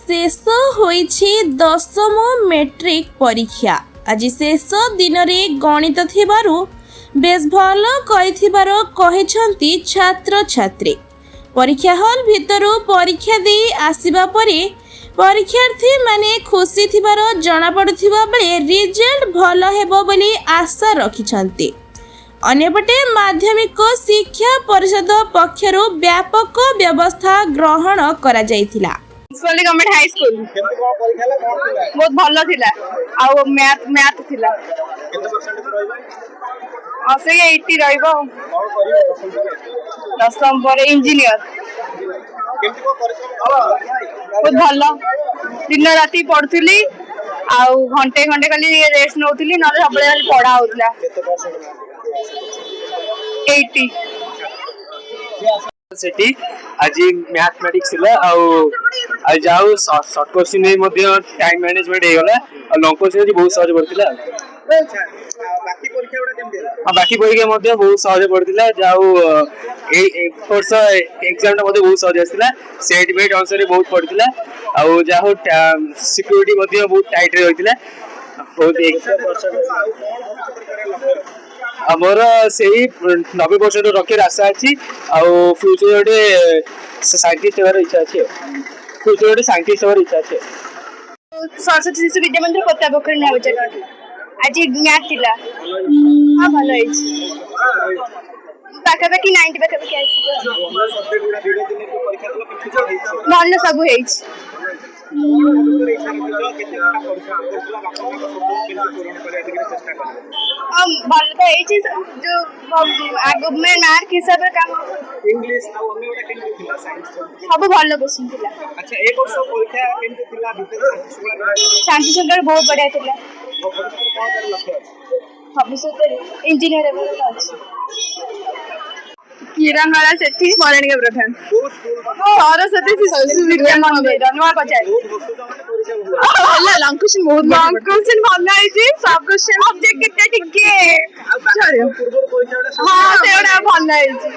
शेष होइछि दशम मैट्रिक परीक्षा। आज शेष दिन में गणित थिबारु बेस भल करिथिबार कहिसंती छात्र छात्री। परीक्षा हॉल भितरु परीक्षा दे आसीबा परे परीक्षार्थी माने खुशी थिबार जणा पडुथिबा बेले रिजल्ट भल हेबो बोली आशा रखिछंती। अन्यपटे माध्यमिक शिक्षा परिषद पक्षरु व्यापक व्यवस्था ग्रहण करा जायथिला। गवर्नमेंट हाई स्कूल बहुत भल थिला आ मैथ थिला से 80 रहइबो। दशम पर इंजीनियर बहुत भल दिन राति पढ़ुली आ घंटे घंटे खाली रेस्ट नौथली न सब पढ़ा होतला 80 सेठी आज मैथमेटिक्स थिला आ जाऊ शॉर्ट क्वेश्चन में मध्य टाइम मैनेजमेंट हे गला आ लॉन्ग क्वेश्चन बहुत सहज पड़तिला। बाकी परीक्षा मध्य बहुत सहज पड़तिला। जाऊ ए वर्ष एग्जाम मध्ये बहुत सहज आसिला। सेट मेट अनुसार बहुत पड़तिला आ जाऊ सिक्योरिटी मध्य बहुत टाइट रे होइतिला। बहुत 100% हमर सेही 90% रखे आशा अछि आ फ्यूचर रे साइंटिस्ट होबार इच्छा अछि। फ्यूचर रे साइंटिस्ट होबार इच्छा अछि। सरस्वती शिशु विद्या मंदिर कोता पोखरी ना बचे आज मैथ थिला हां भल होइछ पाका पाकी 90 पाका पाकी आइछ भल सब होइछ। हम भल तो एई चीज जो आगो में मार्क हिसाब रे काम इंग्लिश आ अन्य गोटा केन थिला साइंस सब भल क्वेश्चन थिला। अच्छा एक वर्ष परीक्षा केन थिला भीतर शांति सुंदर बहुत बढ़िया थिला। भविष्य इंजीनियर हेबार अछि। किरणवाला सेठी स्मरणीय प्रधान सरस्वती शिशु विद्या मंदिर नुआ पचार लॉन्ग क्वेश्चन बहुत लॉन्ग क्वेश्चन भल आइछि। सब क्वेश्चन ऑब्जेक्ट केते टिके पूर्व परीक्षा हां सेडा भल आइछि।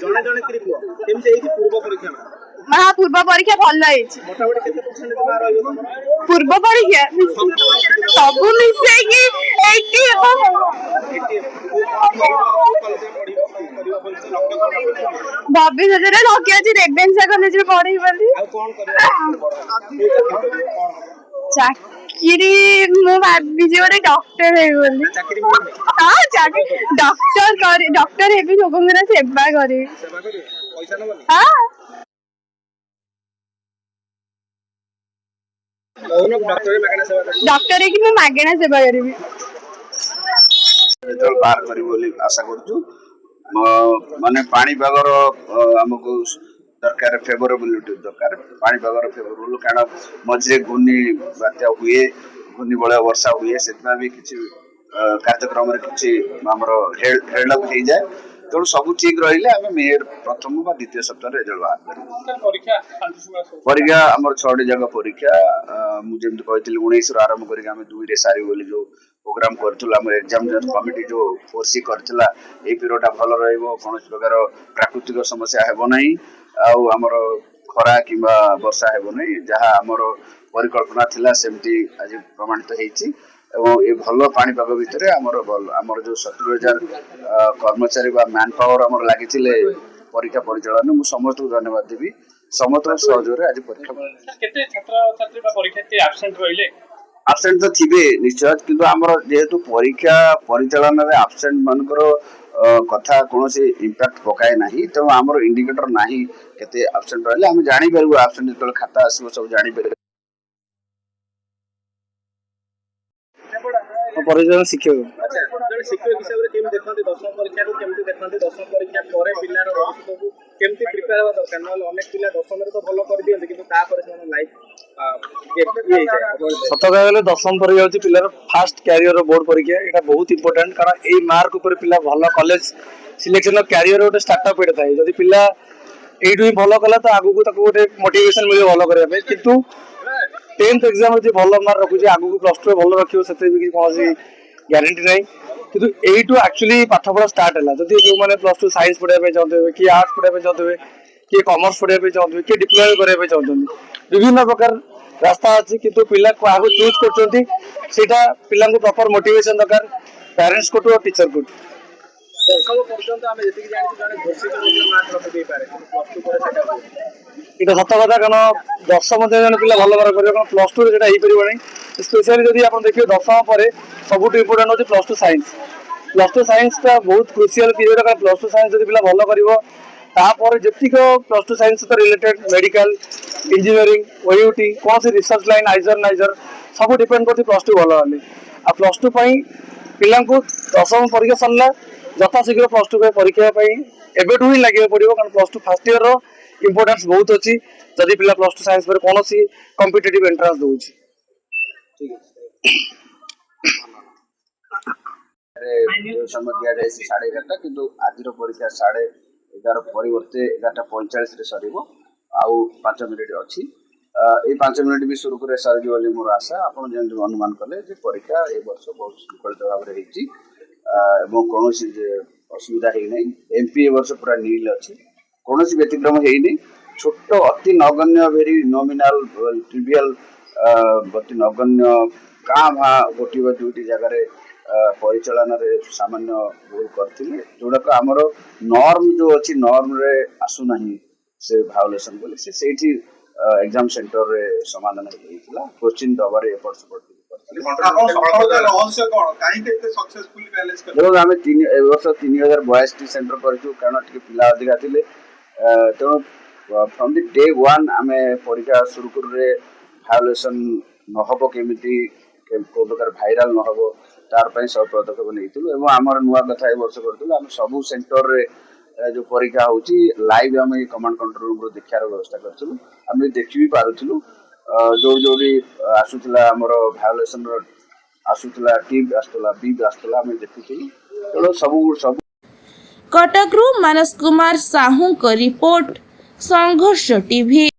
जणे जणे करी को केमते एई पूर्व परीक्षा में हां पूर्व परीक्षा भल आइछि। मोटामोटी केते परसेंट मार आइयो पूर्व परीक्षा सब मिसे की 80 भविष्य रे लगे अछि रेवेन्सा कॉलेज रे पढी बोली आ कोन करे चाकरी मु भाबी जे ओरे डॉक्टर है बोली। चाकरी मिले हां चाकरी डॉक्टर करे डॉक्टर हेबी लोगन सेवा करे पैसा न बोले हां डॉक्टर है कि मैं मागेना सेवा करबी तो बाहर करी बोली आशा करछु। माने पानी पागर हमको दरकार फेवरेबिलिटी दरकार पानी पागर फेवरेबल कारण मझे घूर्णी बात्या हुए घूर्णी बलय वर्षा हुए सेतना भी किछि कार्यक्रम रे किछि हमरो हेडलप हो जाए तेणु सब ठीक रहिले आम मे प्रथम बा द्वितीय सप्ताह रिजल्ट बाहर परीक्षा आम 6 जगह परीक्षा मुझे कहती 19 आरंभ करके 2 रे सारी बोली जो प्रोग्राम करथुला हम एग्जाम कमिटी जो फोर्सी करथला ए पीरियड भल रहइबो कोन प्रकार प्राकृतिक समस्या हेबो नहीं आउ हमर खरा किबा वर्षा हेबो नहीं जहा हमर परिकल्पना थिला सेमती आज प्रमाणित हेछि एवं ए भल पानी पाग भितर हमर जो 70,000 कर्मचारी बा मैन पावर हमर लागिथिले परीक्षा परिचालन मु समस्त धन्यवाद देबी समस्त सहयोग रे आज परीक्षा केते छात्र छात्री बा परीक्षार्थी एब्सेंट रहिले एब्सेंट तो थिबे निश्चय किंतु हमर जेहेतु परीक्षा परिचालन रे एब्सेंट मानकर कथा कोनोसी इंपैक्ट पकाय नाही तो हमर इंडिकेटर नाही केते एब्सेंट रहले हम जानि परबो एब्सेंट तो खाता आसीबो सब जानि परबो परिचालन शिक्षक। अच्छा जण शिक्षक हिसाब रे केम देखंती दशम परीक्षा को केमती देखंती दशम परीक्षा परे पिल्लार भविष्य को केमती प्रिपेयर होबा दरकार न अनेक पिल्ला दशम रे तो भलो कर दियंती किंतु ता परे से लाइफ सत कहले दशम पर जाउची पिल्लार फास्ट कैरियर बोर्ड परीक्षा एटा बहुत इंपोर्टेंट कारण ए मार्क ऊपर पिल्ला भलो कॉलेज सिलेक्शन कैरियर ओटे स्टार्टअप एटा थाई जदी पिल्ला एटु ही भलो कला तो आगु को ताको ओटे मोटिवेशन मिले भलो करिया पे किंतु 10th एग्जाम रे भलो मार्क रखुची आगु को प्लस 2 भलो रखियो सते भी कोनसी ग्यारंटी नाही किंतु एटु एक्चुअली पाठपढ़ा स्टार्ट हला जदी जो माने प्लस 2 साइंस पढे पे चाहते कि आर्ट्स पढे पे चाहते कि कॉमर्स पढे पे चाहते कि डिप्लोमा करे पे चाहते विभिन्न प्रकार रास्ता अच्छी किंतु पिला को आगु चूज करछंती सेटा पिला को प्रॉपर मोटिवेशन दरकार पेरेंट्स को और टीचर को सब पर्यंत आम जी जानी जड़े घोषित मार्क रखी पारे प्लस टू पर এটা সত কথা কারণ দশম জনে পিলা ভালো মার্ক করবে কারণ প্লস টু যেটা হইপারিব না স্পেশালি যদি আপনার দেখবে দশম পরে সবুঠু ইম্পর্টাট হচ্ছে plus two science plus two সাইন্সটা বহুত ক্রুସିଆଲ পিরিয়ড কারণ প্লস টু সাইন্স যদি পিলা ভালো করব তারপরে যেতিক প্লস টু সাইন্স সহ রিলেটেড মেডিকাল ইঞ্জিনিয়রিং ওইউটি কোনসি রিসর্চ লাইন আইজর নাইজর सब डिपेंड करती प्लस टू भल हेल्ले आ प्लस टू पिला दशम परीक्षा सरला यथा शीघ्र प्लस टू परीक्षा एबेठू ही लगे पड़ो कारण plus two fast year importance बहुत अच्छी जदि पिला प्लस टू साइंस पर कौन कॉम्पिटिटिव एंट्रांस दूची समय दिया जाए 11:30 किंतु आज परीक्षा 11:30 परिवर्ते 11:45 सर आउ 5 मिनिट अच्छी ये 5 मिनिट भी शुरू करे सर बोली मोर आशा आप अनुमान कले परीक्षा ए वर्ष बहुत शृंखलित भाव में कौन असुविधा है एमपी ए वर्ष पूरा नील अच्छी कौन व्यतिक्रम है छोट अति नगण्य भेरी नॉमिनल ट्रिवियल अति नगण्य काँ भा गोटे दुईटी जगार परिचालन सामान्य भूल करते जोड़ाक आमर नॉर्म जो अच्छी नॉर्म रे आसुना से भायोलेसन बोले से एग्जाम सेंटर रे समाधान होइतिला क्वेश्चन दबारे एपट सपोर्ट देखो आम ए वर्ष 3082 सेंटर करूँ कारण टे पिला अधिका थे तेणु फ्रॉम द डे वन आम परीक्षा शुरू करूँ भायोलेसन नहब केमिति को प्रकार भाइराल नहब तार सब पदक्षेप नहीं आमर नुआ कथा ए वर्ष करूँ आम सबू सेंटर रे जो परीक्षा होची लाइव आम कमांड कंट्रोल रूम देखार व्यवस्था करूँ आम देखी भी पारुलु जो जो भी आसूला आमर भायोलेसन आसूला टी आसूला बी आसूला आम देखुलु तेणु सब कटकरू मानस कुमार साहू को रिपोर्ट संघर्ष टीवी।